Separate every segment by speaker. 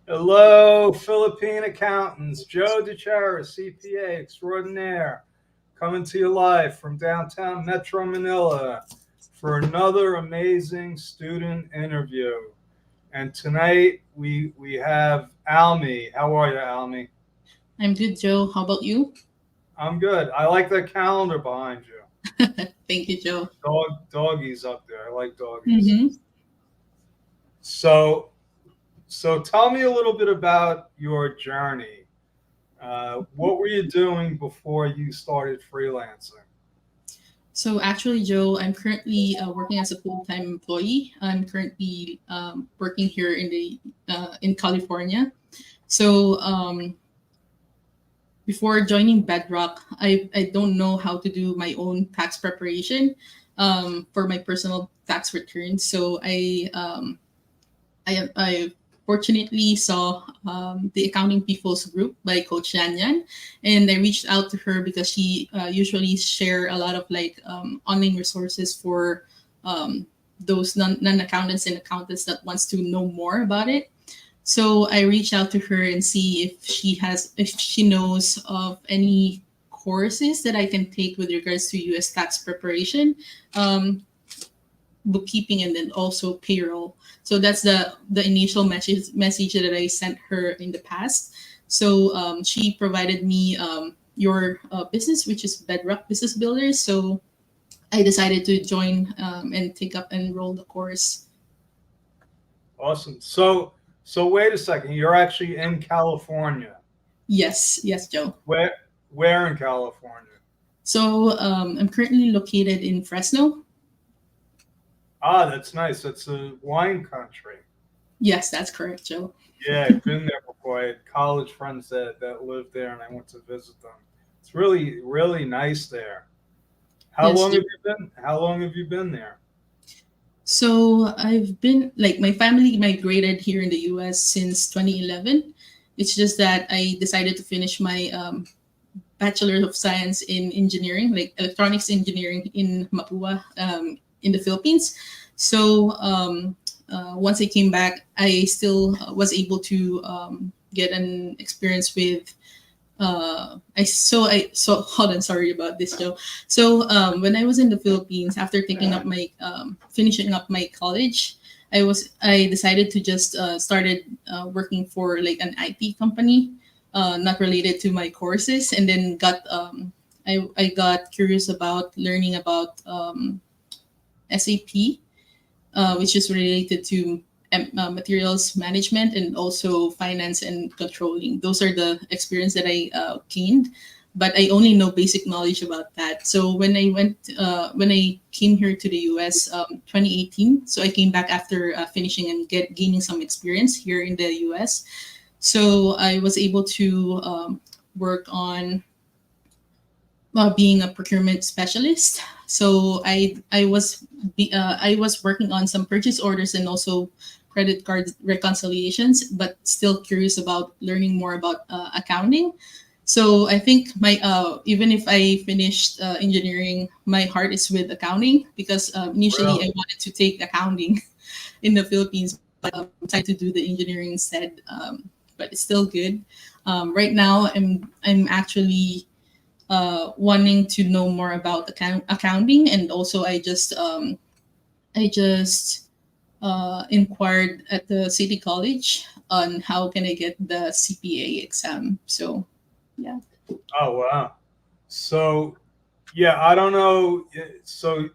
Speaker 1: Hello, Philippine accountants. Joe DeChara, CPA extraordinaire, coming to you live from downtown Metro Manila for another amazing student interview. And tonight we have Almie. How are you, Almie?
Speaker 2: I'm good, Joe. How about you?
Speaker 1: I'm good. I like that calendar behind you.
Speaker 2: Thank you, Joe.
Speaker 1: Doggies up there. I like doggies.
Speaker 2: Mm-hmm.
Speaker 1: So so tell me a little bit about your journey. What were you doing before you started freelancing?
Speaker 2: So actually, Joe, I'm currently working as a full-time employee. I'm currently working here in California. So before joining Bedrock, I don't know how to do my own tax preparation for my personal tax returns. So I fortunately saw the Accounting People's Group by Coach Yan Yan, and I reached out to her because she usually share a lot of online resources for those non accountants and accountants that wants to know more about it. So I reached out to her and see if she knows of any courses that I can take with regards to U.S. tax preparation. Bookkeeping and then also payroll. So that's the initial message that I sent her in the past. So she provided me your business, which is Bedrock Business Builders. So I decided to join and take up and enroll the course.
Speaker 1: Awesome. So wait a second. You're actually in California.
Speaker 2: Yes, yes, Joe.
Speaker 1: Where where in California?
Speaker 2: So I'm currently located in Fresno.
Speaker 1: Ah, that's nice. That's a wine country.
Speaker 2: Yes, that's correct, Joe.
Speaker 1: Yeah, I've been there before. I had college friends that lived there, and I went to visit them. It's really nice there. How
Speaker 2: Yes,
Speaker 1: long
Speaker 2: Joe.
Speaker 1: have you been? How long have you been there?
Speaker 2: So I've been like my family migrated here in the U.S. since 2011. It's just that I decided to finish my Bachelor of Science in Engineering, like electronics engineering in Mapua, in the Philippines. So once I came back, I still was able to get an experience with I hold on, sorry about this, Joe. So when I was in the Philippines, after taking up my finishing up my college, I decided to just started working for like an IT company, not related to my courses, and then got I got curious about learning about SAP, which is related to materials management and also finance and controlling. Those are the experience that I gained, but I only know basic knowledge about that. So when I came here to the US, 2018, so I came back after finishing and gaining some experience here in the US. So I was able to work on being a procurement specialist. So I was working on some purchase orders and also credit card reconciliations, but still curious about learning more about accounting. So I think my even if I finished engineering, my heart is with accounting because initially I
Speaker 1: Really?
Speaker 2: wanted to take accounting in the Philippines, but decided to do the engineering instead. But it's still good. Right now, I'm actually wanting to know more about accounting, and also I just inquired at the city college on how can I get the CPA exam. So yeah.
Speaker 1: Oh wow. So yeah, I don't know. So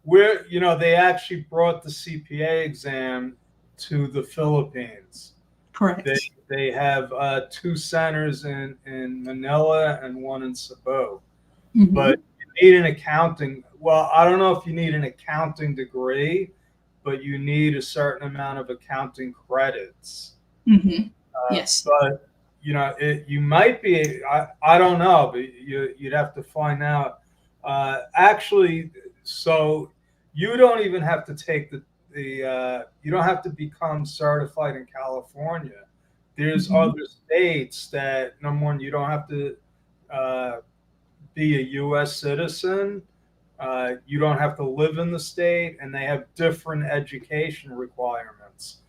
Speaker 1: where they actually brought the CPA exam to the Philippines. They
Speaker 2: Correct.
Speaker 1: they have two centers in Manila and one in Cebu. But
Speaker 2: Mm-hmm.
Speaker 1: you need an accounting. Well, I don't know if you need an accounting degree, but you need a certain amount of accounting credits.
Speaker 2: Mm-hmm. Yes.
Speaker 1: But you might be. I don't know, but you'd have to find out. Actually, so you don't even have to take the you don't have to become certified in California. There's
Speaker 2: Mm-hmm.
Speaker 1: other states that number one, you don't have to uh, be a U.S. citizen. You don't have to live in the state, and they have different education requirements.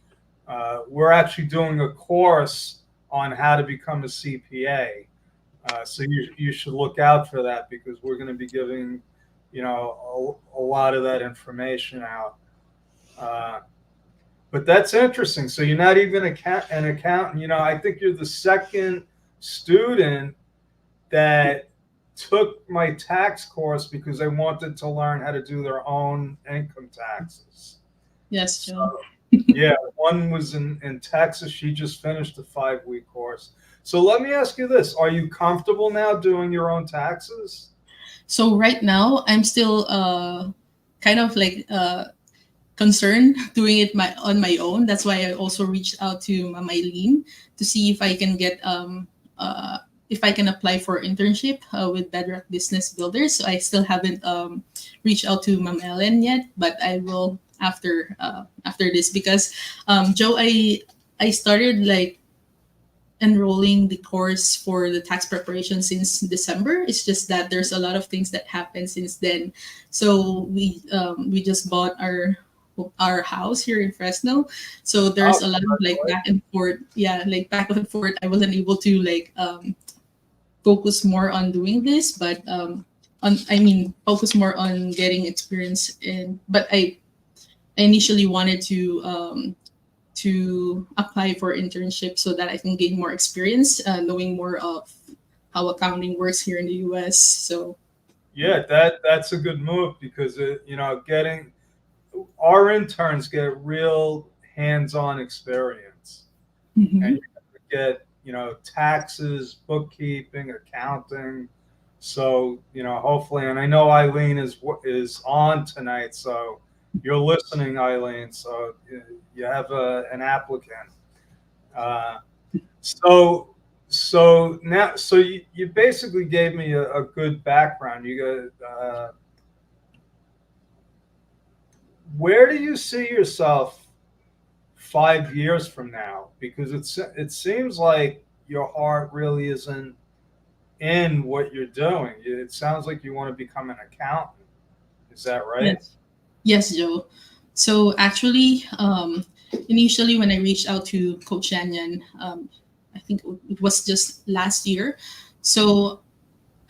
Speaker 1: we're actually doing a course on how to become a CPA. So you should look out for that because we're going to be giving, a lot of that information out. But that's interesting. So you're not even an accountant. I think you're the second student that took my tax course because they wanted to learn how to do their own income taxes.
Speaker 2: Yes, Joe.
Speaker 1: So, yeah, one was in Texas. She just finished a 5-week course. So let me ask you this. Are you comfortable now doing your own taxes?
Speaker 2: So right now, I'm still kind of like concerned doing it on my own. That's why I also reached out to Ma'am Eileen to see if I can apply for internship with Bedrock Business Builders. So I still haven't reached out to Ma'am Ellen yet, but I will after this because Joe, I started like enrolling the course for the tax preparation since December. It's just that there's a lot of things that happened since then. So we just bought our house here in Fresno. So there's a lot of like back and forth. Yeah, like back and forth. I wasn't able to like focus more on doing this, but focus more on getting experience in. But I initially wanted to apply for internship so that I can gain more experience, knowing more of how accounting works here in the U.S. So
Speaker 1: yeah, that's a good move because getting our interns get real hands-on experience,
Speaker 2: mm-hmm.
Speaker 1: and you get taxes, bookkeeping, accounting. So hopefully, and I know Eileen is on tonight, so you're listening, Eileen. So you have an applicant. So now, so you basically gave me a good background. You got. Where do you see yourself 5 years from now? Because it seems like your heart really isn't in what you're doing. It sounds like you want to become an accountant. Is that right?
Speaker 2: Yes, Joe. So actually, initially when I reached out to Coach Yanyan, I think it was just last year. So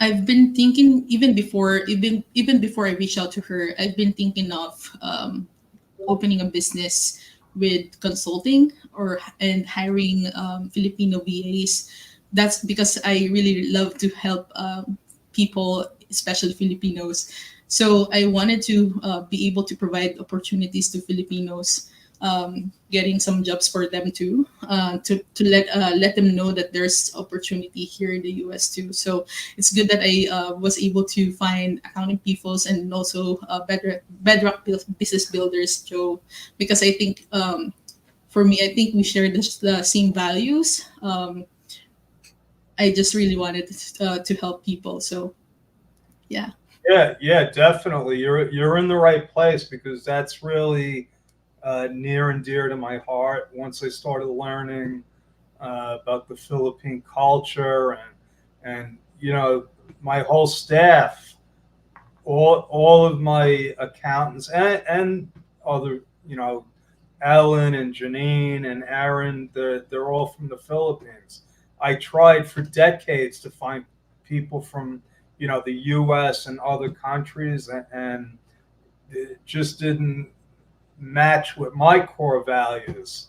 Speaker 2: I've been thinking even before I reached out to her, I've been thinking of opening a business with consulting and hiring Filipino VAs. That's because I really love to help people, especially Filipinos. So I wanted to be able to provide opportunities to Filipinos, getting some jobs for them too, to let them know that there's opportunity here in the U.S. too. So it's good that I was able to find accounting peoples and also Bedrock business builders, Joe, because I think for me, I think we share the same values. I just really wanted to help people. So yeah.
Speaker 1: Yeah, definitely. You're in the right place because that's really near and dear to my heart. Once I started learning about the Philippine culture and my whole staff, all of my accountants and other Ellen and Janine and Aaron, they're all from the Philippines. I tried for decades to find people from the U.S. and other countries, and it just didn't match with my core values.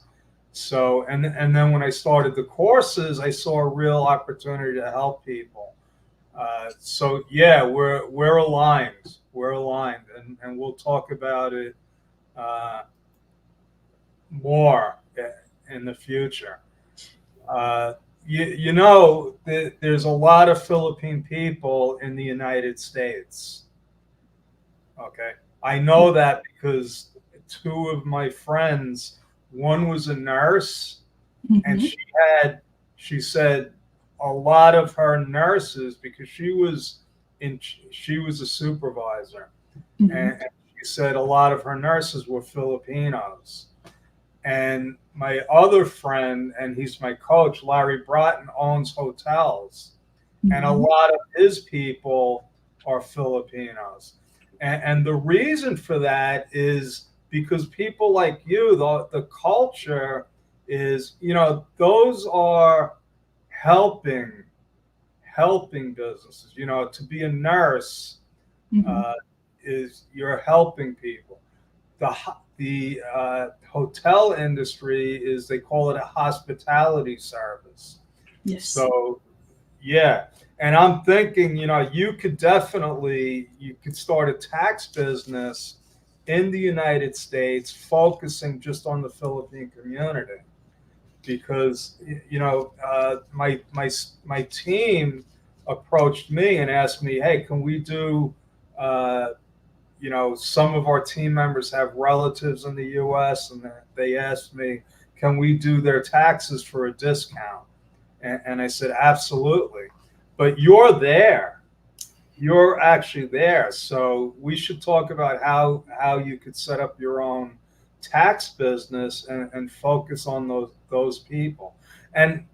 Speaker 1: So and then when I started the courses, I saw a real opportunity to help people. So yeah, we're aligned. We're aligned, and we'll talk about it more in the future. There's a lot of Philippine people in the United States. Okay. I know that because two of my friends, one was a nurse, and
Speaker 2: Mm-hmm.
Speaker 1: she said a lot of her nurses, because she was a supervisor,
Speaker 2: Mm-hmm.
Speaker 1: and she said a lot of her nurses were Filipinos. And my other friend, and he's my coach, Larry Broughton, owns hotels, and a
Speaker 2: Mm-hmm.
Speaker 1: lot of his people are Filipinos. And the reason for that is because people like you, the culture is, those are helping businesses. To be a nurse
Speaker 2: Hmm.
Speaker 1: uh, is you're helping people. The hotel industry is, they call it a hospitality service.
Speaker 2: Yes.
Speaker 1: So yeah, and I'm thinking, you could start a tax business in the United States, focusing just on the Philippine community, because my team approached me and asked me, hey, can we do, uh, some of our team members have relatives in the U.S., and they asked me, can we do their taxes for a discount? And I said, absolutely. But you're there. You're actually there. So we should talk about how you could set up your own tax business, and focus on those people. And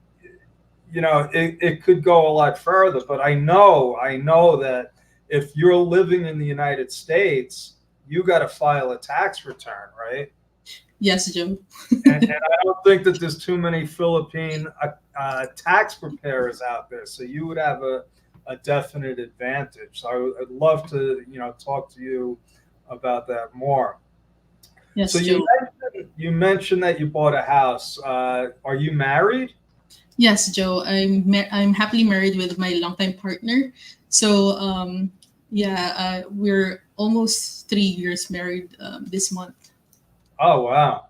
Speaker 1: it could go a lot further, but I know that if you're living in the United States, you got to file a tax return, right?
Speaker 2: Yes, Joe.
Speaker 1: And I don't think that there's too many Philippine tax preparers out there, so you would have a definite advantage. So I'd love to talk to you about that more. So
Speaker 2: Yes,
Speaker 1: you
Speaker 2: Joe.
Speaker 1: mentioned that you bought a house. Are you married?
Speaker 2: Yes, Joe. I'm happily married with my longtime partner. So yeah, we're almost 3 years married this month.
Speaker 1: Oh wow,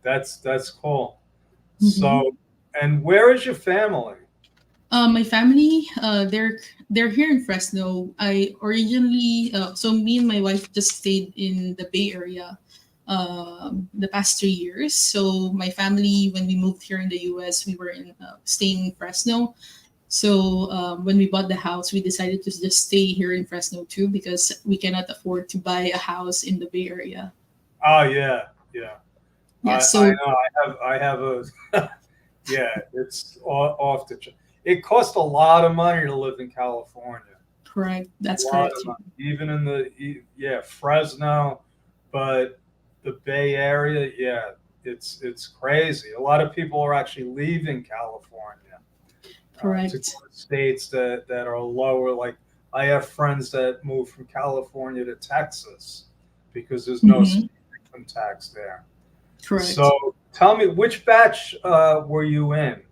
Speaker 1: that's cool.
Speaker 2: Hmm.
Speaker 1: So, and where is your family?
Speaker 2: My family, they're here in Fresno. I originally, so me and my wife just stayed in the Bay Area the past 3 years. So my family, when we moved here in the U.S., we were staying in Fresno. So when we bought the house, we decided to just stay here in Fresno too because we cannot afford to buy a house in the Bay Area.
Speaker 1: Oh yeah, yeah.
Speaker 2: Yeah.
Speaker 1: I
Speaker 2: So
Speaker 1: know. I have a yeah. It's off the. It costs a lot of money to live in California.
Speaker 2: correct.
Speaker 1: A
Speaker 2: That's
Speaker 1: lot
Speaker 2: correct
Speaker 1: of
Speaker 2: too.
Speaker 1: money, even in yeah, Fresno, but the Bay Area, yeah, it's crazy. A lot of people are actually leaving California to go
Speaker 2: Correct.
Speaker 1: to states that are lower. Like, I have friends that moved from California to Texas because there's no
Speaker 2: Hmm.
Speaker 1: state income tax there.
Speaker 2: Correct.
Speaker 1: So tell me, which batch were you in?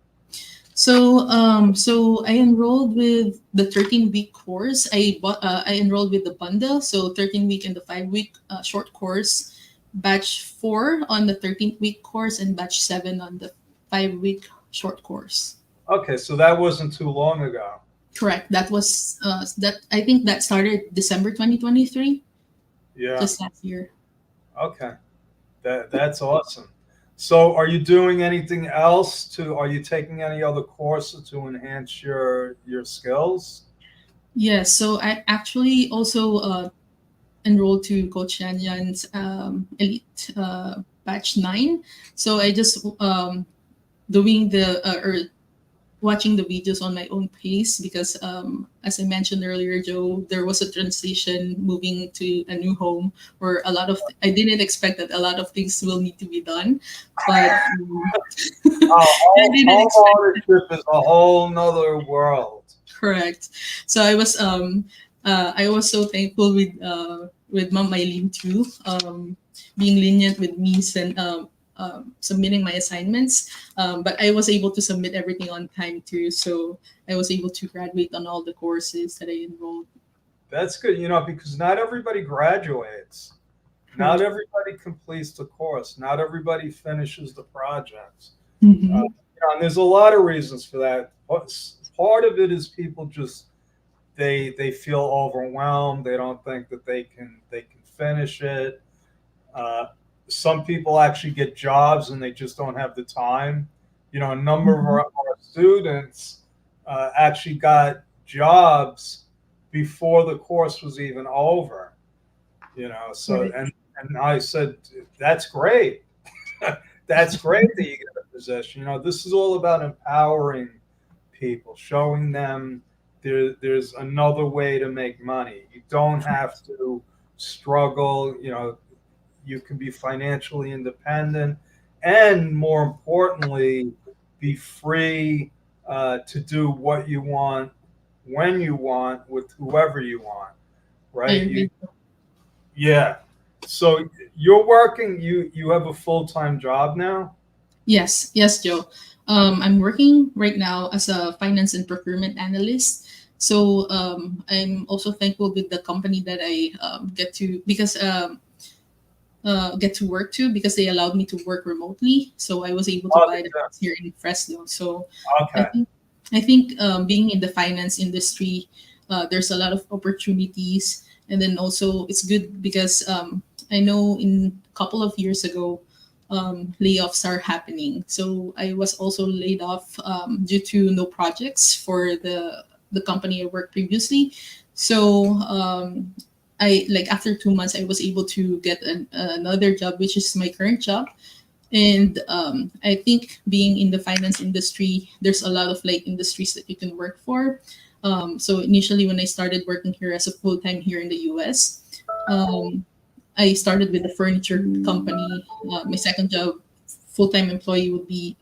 Speaker 2: So I enrolled with the 13-week course. I enrolled with the bundle, so 13-week and the 5-week short course, batch 4 on the 13th-week course, and batch 7 on the 5-week short course.
Speaker 1: Okay, so that wasn't too long ago.
Speaker 2: Correct. That was that I think that started December 2023,
Speaker 1: Yeah.
Speaker 2: just last year.
Speaker 1: Okay. That's awesome. So, are you doing anything else to? Are you taking any other courses to enhance your skills?
Speaker 2: Yes, so I actually also enrolled to Coach Yan Yan's Elite Batch 9. So I just doing the or watching the videos on my own pace because as I mentioned earlier, Joe, there was a transition moving to a new home where I didn't expect that a lot of things will need to be done, but
Speaker 1: Oh,
Speaker 2: I didn't
Speaker 1: home
Speaker 2: expect.
Speaker 1: ownership is a whole nother world.
Speaker 2: Correct. So I was so thankful with Mom Mylene too, being lenient with me and submitting my assignments. But I was able to submit everything on time too, so I was able to graduate on all the courses that I enrolled.
Speaker 1: That's good, because not everybody graduates. Not
Speaker 2: Correct.
Speaker 1: everybody completes the course. Not everybody finishes the projects.
Speaker 2: Mm-hmm.
Speaker 1: And there's a lot of reasons for that. Part of it is people just they feel overwhelmed. They don't think that they can finish it. Uh, some people actually get jobs and they just don't have the time. A number of
Speaker 2: Mm-hmm.
Speaker 1: our students actually got jobs before the course was even over. So
Speaker 2: Correct.
Speaker 1: and I said, that's great. That's great that you get a position. This is all about empowering people, showing them there's another way to make money. You don't have to struggle. You can be financially independent. and more importantly, be free to do what you want, when you want, with whoever you want,
Speaker 2: I
Speaker 1: right?
Speaker 2: agree.
Speaker 1: Yeah. So you're working. You have a full time job now.
Speaker 2: Yes, yes, Joe. I'm working right now as a finance and procurement analyst. So I'm also thankful with the company that I get to work to because they allowed me to work remotely. So I was able to
Speaker 1: Oh,
Speaker 2: buy the house here in Fresno. So I
Speaker 1: okay.
Speaker 2: think I think being in the finance industry, there's a lot of opportunities, and then also it's good because I know in a couple of years ago, layoffs are happening. So I was also laid off due to no projects for the company I worked previously. So I like after 2 months, I was able to get another job, which is my current job. And I think being in the finance industry, there's a lot of like industries that you can work for. So initially, when I started working here as a full time here in the US, um, I started with a furniture company. My second job, full time employee, would be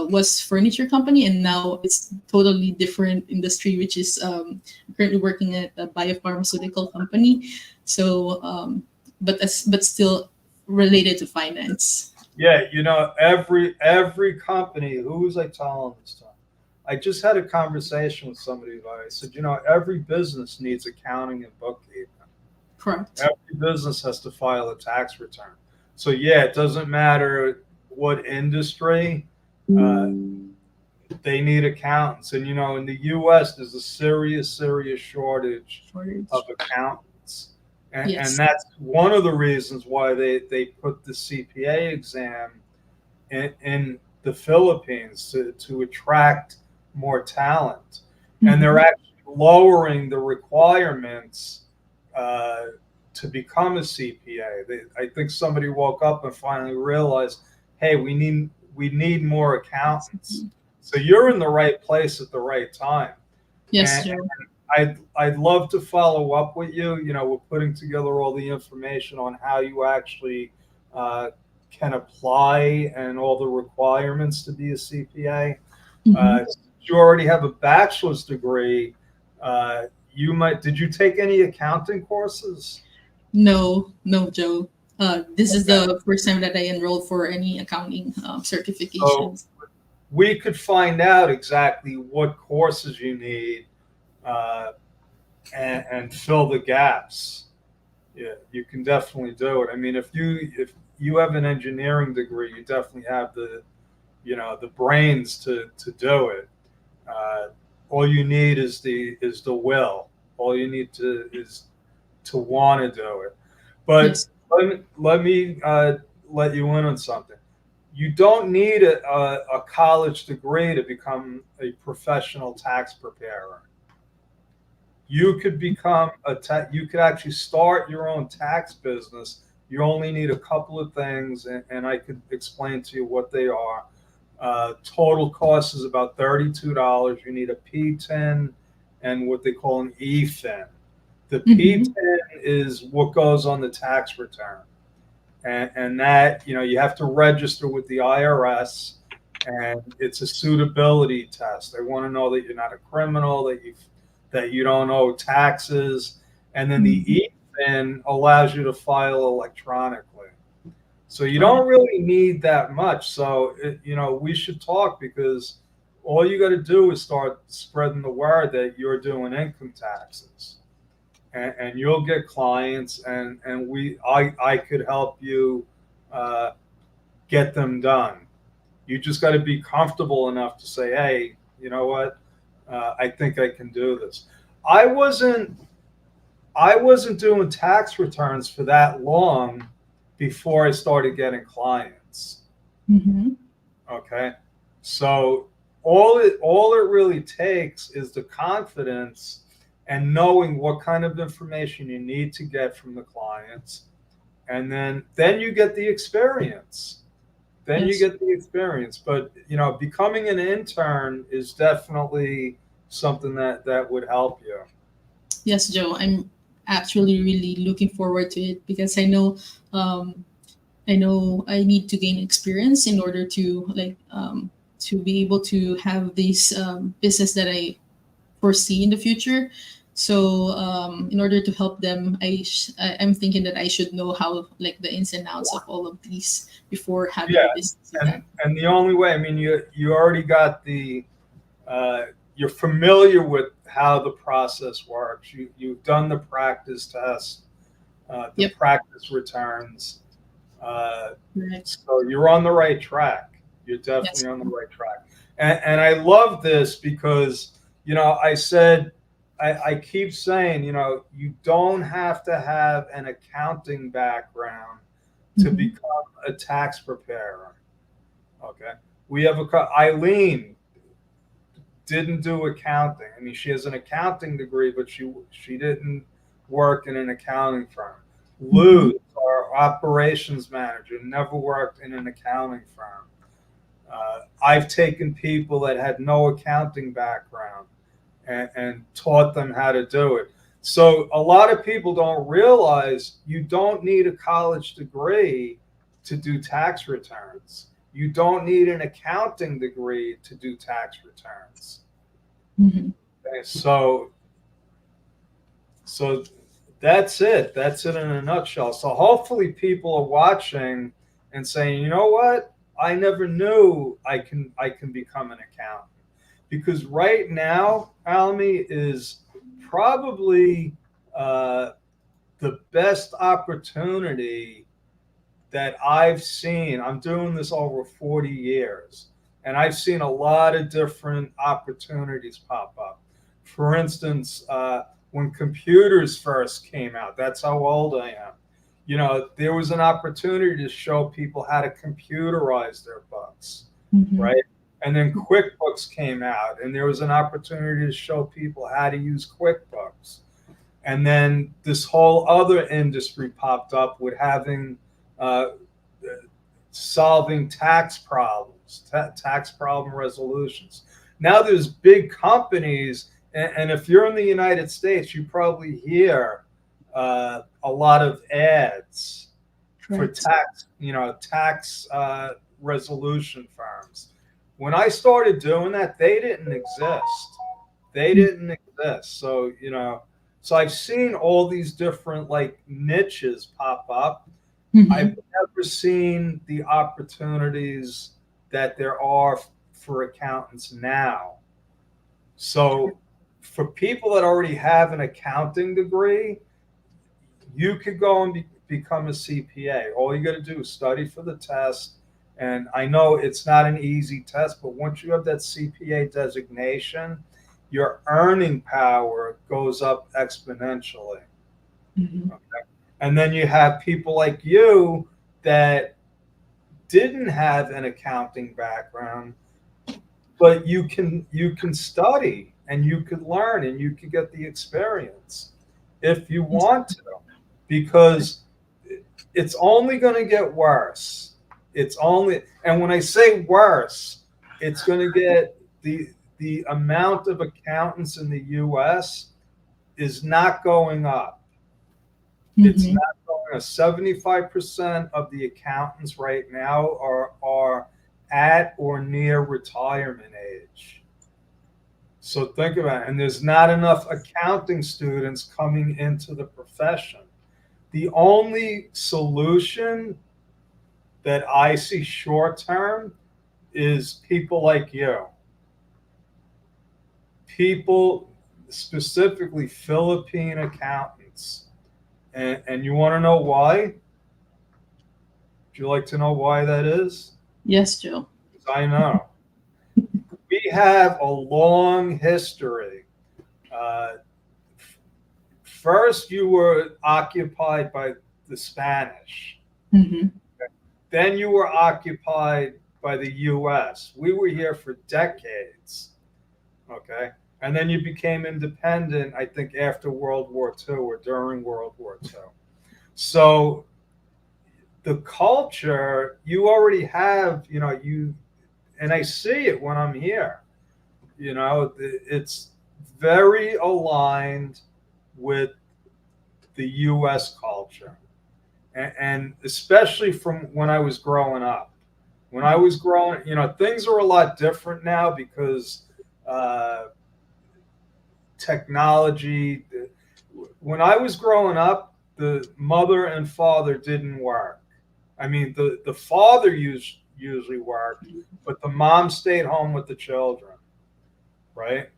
Speaker 2: was furniture company, and now it's totally different industry, which is currently working at a biopharmaceutical company. So, but still related to finance.
Speaker 1: Yeah, every company. Who was I telling this time? I just had a conversation with somebody about it. I said, every business needs accounting and bookkeeping.
Speaker 2: Correct.
Speaker 1: Every business has to file a tax return. So yeah, it doesn't matter what industry. Uh, they need accountants, and in the U.S. there's a serious shortage of
Speaker 2: Shortage.
Speaker 1: accountants, and
Speaker 2: Yes.
Speaker 1: that's one of the reasons why they put the CPA exam in the Philippines to attract more talent. And they're
Speaker 2: Mhm.
Speaker 1: actually lowering the requirements uh, to become a CPA. I think somebody woke up and finally realized, hey, we need more accountants. So you're in the right place at the right time.
Speaker 2: Yes,
Speaker 1: And
Speaker 2: Joe.
Speaker 1: I'd love to follow up with you. We're putting together all the information on how you actually uh, can apply and all the requirements to be a CPA.
Speaker 2: Hmm.
Speaker 1: You already have a bachelor's degree. You might. Did you take any accounting courses?
Speaker 2: No, no, Joe. This is
Speaker 1: Okay.
Speaker 2: the first time that I enrolled for any accounting
Speaker 1: So
Speaker 2: certifications.
Speaker 1: we could find out exactly what courses you need uh, and fill the gaps. Yeah, you can definitely do it. I mean, if you have an engineering degree, you definitely have the brains to do it. Uh, all you need is the will. All you need to want to do it. But
Speaker 2: Yes.
Speaker 1: let me let you in on something. You don't need a college degree to become a professional tax preparer. You could become you could actually start your own tax business. You only need a couple of things, and I could explain to you what they are. Total cost is about $32. You need a P10 and what they call an EFIN. The
Speaker 2: Mm-hmm.
Speaker 1: P10 is what goes on the tax return, and that you have to register with the IRS, and it's a suitability test. They want to know that you're not a criminal, that you don't owe taxes, and then the
Speaker 2: Mm-hmm.
Speaker 1: EFIN allows you to file electronically. So you
Speaker 2: Wow.
Speaker 1: don't really need that much. So we should talk because all you got to do is start spreading the word that you're doing income taxes, and you'll get clients, and I could help you uh, get them done. You just got to be comfortable enough to say, hey, you know what? I think I can do this. I wasn't I wasn't doing tax returns for that long before I started getting clients.
Speaker 2: Mm-hmm.
Speaker 1: Okay. So all it really takes is the confidence and knowing what kind of information you need to get from the clients, and then you get the experience. Then you
Speaker 2: Yes.
Speaker 1: get the experience. But becoming an intern is definitely something that would help you.
Speaker 2: Yes, Joe. I'm actually really looking forward to it because um, I know I need to gain experience in order to to be able to have this business that I foresee in the future. So in order to help them, I'm thinking that I should know how like the ins and outs of all of these before having
Speaker 1: Yeah,
Speaker 2: a business like that.
Speaker 1: and the only way, I mean, you already got you're familiar with how the process works. You've done the practice test, the
Speaker 2: Yep.
Speaker 1: practice returns. Uh,
Speaker 2: Correct.
Speaker 1: so you're on the right track. You're
Speaker 2: Yes.
Speaker 1: definitely on the right track. And I love this because, I said, I keep saying, you don't have to have an accounting background to
Speaker 2: Mm-hmm.
Speaker 1: become a tax preparer. Okay. We have Eileen didn't do accounting. I mean, she has an accounting degree, but she didn't work in an accounting firm.
Speaker 2: Mm-hmm.
Speaker 1: Lou, our operations manager, never worked in an accounting firm. I've taken people that had no accounting background and taught them how to do it. So a lot of people don't realize you don't need a college degree to do tax returns. You don't need an accounting degree to do tax returns.
Speaker 2: Mm-hmm.
Speaker 1: Okay, so that's it. That's it in a nutshell. So hopefully people are watching and saying, you know what? I never knew I can become an accountant. Because right now, Almy is probably uh, the best opportunity that I've seen. I'm doing this over 40 years, and I've seen a lot of different opportunities pop up. For instance, when computers first came out, that's how old I am. There was an opportunity to show people how to computerize their books,
Speaker 2: Mm-hmm.
Speaker 1: right? And then QuickBooks came out, and there was an opportunity to show people how to use QuickBooks. And then this whole other industry popped up with having uh, solving tax problems, tax problem resolutions. Now there's big companies, and if you're in the United States, you probably hear a lot of ads for
Speaker 2: Correct.
Speaker 1: tax resolution firms. When I started doing that, they didn't exist. They didn't exist. So I've seen all these different like niches pop up.
Speaker 2: Mm-hmm.
Speaker 1: I've never seen the opportunities that there are for accountants now. So for people that already have an accounting degree, you could go and become a CPA. All you got to do is study for the test. And I know it's not an easy test, but once you have that CPA designation, your earning power goes up exponentially.
Speaker 2: Mm-hmm.
Speaker 1: Okay? And then you have people like you that didn't have an accounting background, but you can study and you could learn and you could get the experience if you
Speaker 2: Yes.
Speaker 1: want to, because it's only going to get worse. And when I say worse, it's going to get the amount of accountants in the US is not going up. It's
Speaker 2: Mm-hmm.
Speaker 1: not going up. 75% of the accountants right now are at or near retirement age. So think about it. And there's not enough accounting students coming into the profession. The only solution that I see short term is people like you, people specifically Philippine accountants. And you want to know why? Would you like to know why that is?
Speaker 2: Yes, Joe.
Speaker 1: 'Cause I know. We have a long history. Uh, First, you were occupied by the Spanish.
Speaker 2: Mm-hmm.
Speaker 1: Then you were occupied by the US. We were here for decades. Okay. And then you became independent, I think, after World War II or during World War II. So the culture, you already have, and I see it when I'm here, it's very aligned with the US culture. and especially from when I was growing up. When I was growing, things are a lot different now because uh, technology. When I was growing up, the mother and father didn't work. I mean, the father usually worked, but the mom stayed home with the children, right?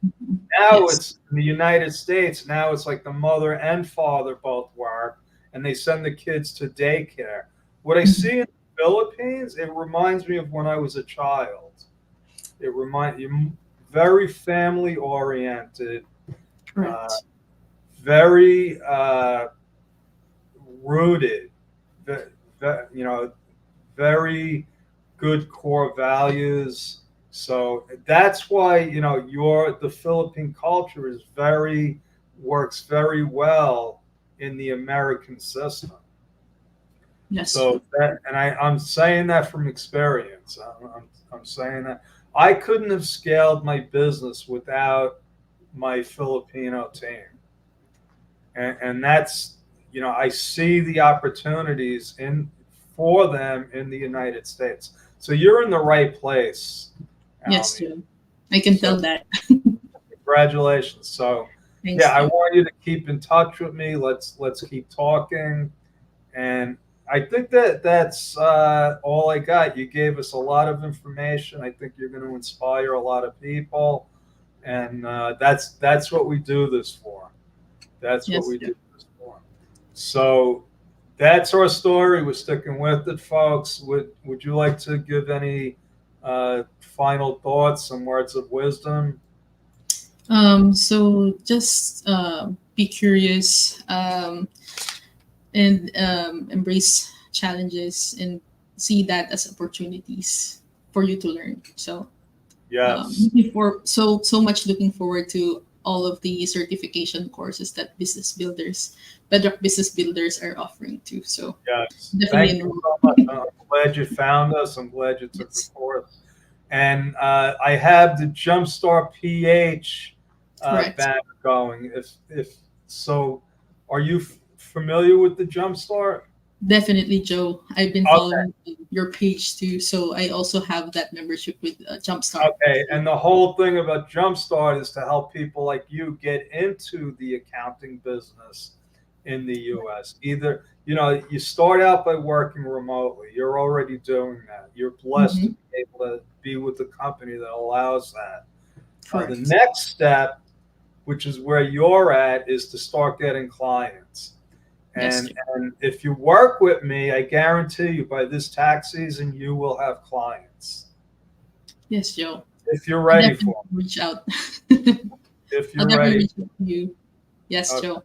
Speaker 1: Now
Speaker 2: Yes.
Speaker 1: it's in the United States. Now it's like the mother and father both work, and they send the kids to daycare. What I
Speaker 2: Mhm.
Speaker 1: see in the Philippines, it reminds me of when I was a child. It reminds you very family oriented, uh,
Speaker 2: Correct.
Speaker 1: very rooted, you know, very good core values. So that's why the Philippine culture is very works very well in the American system.
Speaker 2: Yes.
Speaker 1: So that, and I'm saying that from experience. I'm saying that I couldn't have scaled my business without my Filipino team, and that's I see the opportunities in for them in the United States. So you're in the right place,
Speaker 2: Yes,
Speaker 1: Almie.
Speaker 2: Joe. I can
Speaker 1: So
Speaker 2: tell that.
Speaker 1: congratulations. So yeah,
Speaker 2: Thanks,
Speaker 1: I
Speaker 2: Joe.
Speaker 1: want you to keep in touch with me. Let's keep talking. And I think that's all I got. You gave us a lot of information. I think you're going to inspire a lot of people, and that's what we do this for. That's what
Speaker 2: Yes,
Speaker 1: we
Speaker 2: Joe.
Speaker 1: do this for. So that's our story. We're sticking with it, folks. Would you like to give any final thoughts, some words of wisdom?
Speaker 2: So just be curious, and embrace challenges and see that as opportunities for you to learn. So
Speaker 1: Yes.
Speaker 2: so much looking forward to all of the certification courses that Bedrock business builders are offering too. So
Speaker 1: Yes.
Speaker 2: definitely
Speaker 1: Thank you
Speaker 2: enroll.
Speaker 1: so much. I'm glad you found us. I'm glad you took the
Speaker 2: Yes,
Speaker 1: course. And I have the Jumpstart PH
Speaker 2: correct.
Speaker 1: banner going. If so, are you familiar with the Jumpstart?
Speaker 2: Definitely, Joe. I've been
Speaker 1: Okay.
Speaker 2: following your page too, so I also have that membership with Jumpstart.
Speaker 1: Okay. And the whole thing about Jumpstart is to help people like you get into the accounting business in the US. Either, you start out by working remotely. You're already doing that. You're blessed to
Speaker 2: Hmm.
Speaker 1: be able to be with a company that allows that. The
Speaker 2: Correct.
Speaker 1: next step, which is where you're at, is to start getting clients.
Speaker 2: Yes,
Speaker 1: And
Speaker 2: Joe.
Speaker 1: and if you work with me, I guarantee you by this tax season you will have clients
Speaker 2: Yes, Joe.
Speaker 1: if you're
Speaker 2: I'll
Speaker 1: ready
Speaker 2: definitely
Speaker 1: for
Speaker 2: reach out.
Speaker 1: them. If
Speaker 2: I'll
Speaker 1: you're
Speaker 2: definitely
Speaker 1: ready.
Speaker 2: reach out to you. Yes,
Speaker 1: Okay.
Speaker 2: Joe.
Speaker 1: All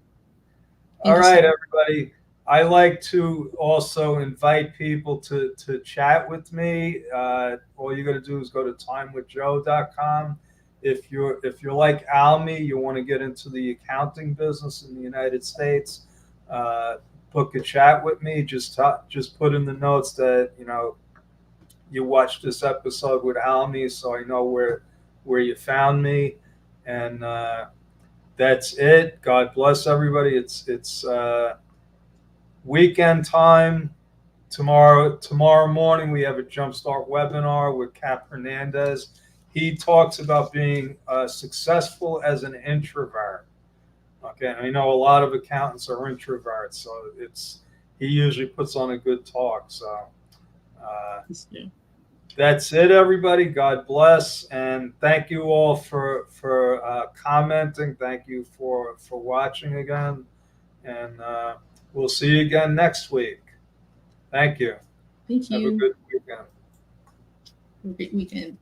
Speaker 2: Thank you so
Speaker 1: right,
Speaker 2: much.
Speaker 1: everybody. I like to also invite people to chat with me. All you got to do is go to timewithjoe.com. If you're like Almy, you want to get into the accounting business in the United States, book a chat with me. Just put in the notes that you watched this episode with Almy, so I know where you found me, and that's it. God bless everybody. It's weekend time. Tomorrow morning we have a Jumpstart webinar with Cap Hernandez. He talks about being successful as an introvert. Okay, and I know a lot of accountants are introverts, so he usually puts on a good talk. So uh,
Speaker 2: Yes, Joe.
Speaker 1: that's it, everybody. God bless, and thank you all for commenting. Thank you for watching again, and we'll see you again next week. Thank you.
Speaker 2: Thank
Speaker 1: Have a
Speaker 2: you.
Speaker 1: good weekend.
Speaker 2: Have a great weekend.